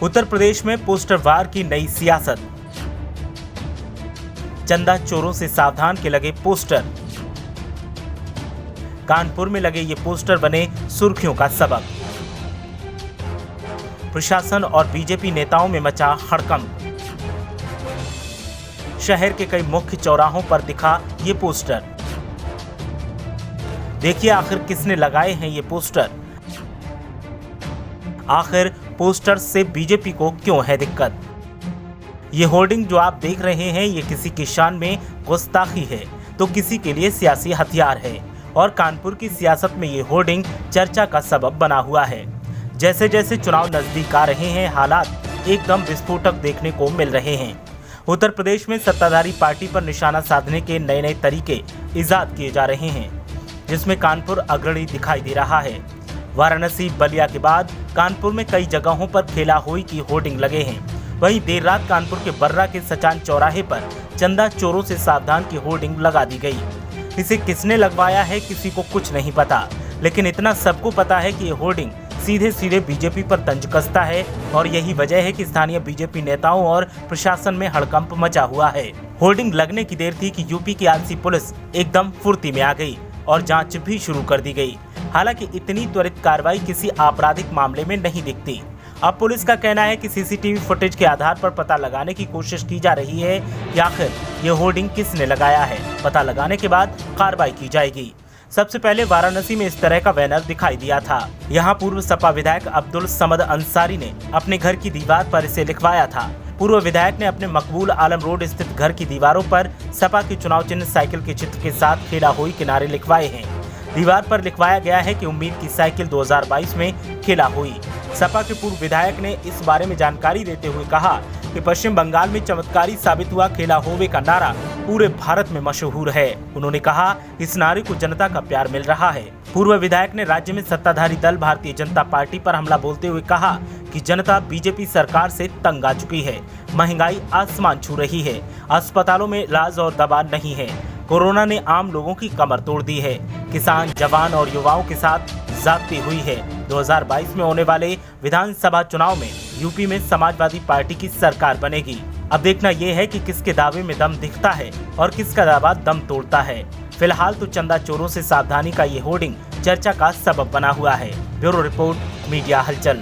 उत्तर प्रदेश में पोस्टर वार की नई सियासत। चंदा चोरों से सावधान के लगे पोस्टर। कानपुर में लगे ये पोस्टर बने सुर्खियों का सबब। प्रशासन और बीजेपी नेताओं में मचा हड़कंप। शहर के कई मुख्य चौराहों पर दिखा ये पोस्टर। देखिए आखिर किसने लगाए हैं ये पोस्टर। आखिर पोस्टर से बीजेपी को क्यों है दिक्कत। ये होर्डिंग जो आप देख रहे हैं ये किसी की शान में गुस्ताखी है तो किसी के लिए सियासी हथियार है और कानपुर की सियासत में ये होर्डिंग चर्चा का सबब बना हुआ है। जैसे जैसे चुनाव नजदीक आ रहे हैं हालात एकदम विस्फोटक देखने को मिल रहे हैं। उत्तर प्रदेश में सत्ताधारी पार्टी पर निशाना साधने के नए नए तरीके इजाद किए जा रहे हैं जिसमें कानपुर अग्रणी दिखाई दे रहा है। वाराणसी बलिया के बाद कानपुर में कई जगहों पर खेला होई की होर्डिंग लगे हैं। वहीं देर रात कानपुर के बर्रा के सचान चौराहे पर चंदा चोरों से सावधान की होर्डिंग लगा दी गई। इसे किसने लगवाया है किसी को कुछ नहीं पता, लेकिन इतना सबको पता है कि ये होर्डिंग सीधे सीधे बीजेपी पर तंज कसता है और यही वजह है कि स्थानीय बीजेपी नेताओं और प्रशासन में हड़कंप मचा हुआ है। होर्डिंग लगने की देर थी कि यूपी की आलसी पुलिस एकदम फुर्ती में आ गई और जांच भी शुरू कर दी गई। हालांकि इतनी त्वरित कार्रवाई किसी आपराधिक मामले में नहीं दिखती। अब पुलिस का कहना है कि सीसीटीवी फुटेज के आधार पर पता लगाने की कोशिश की जा रही है कि आखिर ये होर्डिंग किसने लगाया है। पता लगाने के बाद कार्रवाई की जाएगी। सबसे पहले वाराणसी में इस तरह का बैनर दिखाई दिया था। यहाँ पूर्व सपा विधायक अब्दुल समद अंसारी ने अपने घर की दीवार पर इसे लिखवाया था। पूर्व विधायक ने अपने मकबूल आलम रोड स्थित घर की दीवारों पर सपा के चुनाव चिन्ह साइकिल के चित्र के साथ खेला होई के नारे लिखवाए हैं। दीवार पर लिखवाया गया है कि उम्मीद की साइकिल 2022 में खेला हुई। सपा के पूर्व विधायक ने इस बारे में जानकारी देते हुए कहा कि पश्चिम बंगाल में चमत्कारी साबित हुआ खेला होवे का नारा पूरे भारत में मशहूर है। उन्होंने कहा इस नारे को जनता का प्यार मिल रहा है। पूर्व विधायक ने राज्य में सत्ताधारी दल भारतीय जनता पार्टी पर हमला बोलते हुए कहा कि जनता बीजेपी सरकार से तंग आ चुकी है। महंगाई आसमान छू रही है। अस्पतालों में इलाज और दवा नहीं है। कोरोना ने आम लोगों की कमर तोड़ दी है। किसान, जवान और युवाओं के साथ जाती हुई है। 2022 में होने वाले विधानसभा चुनाव में यूपी में समाजवादी पार्टी की सरकार बनेगी। अब देखना यह है कि किसके दावे में दम दिखता है और किसका दावा दम तोड़ता है। फिलहाल तो चंदा चोरों से सावधानी का ये होर्डिंग चर्चा का सबब बना हुआ है। ब्यूरो रिपोर्ट, मीडिया हलचल।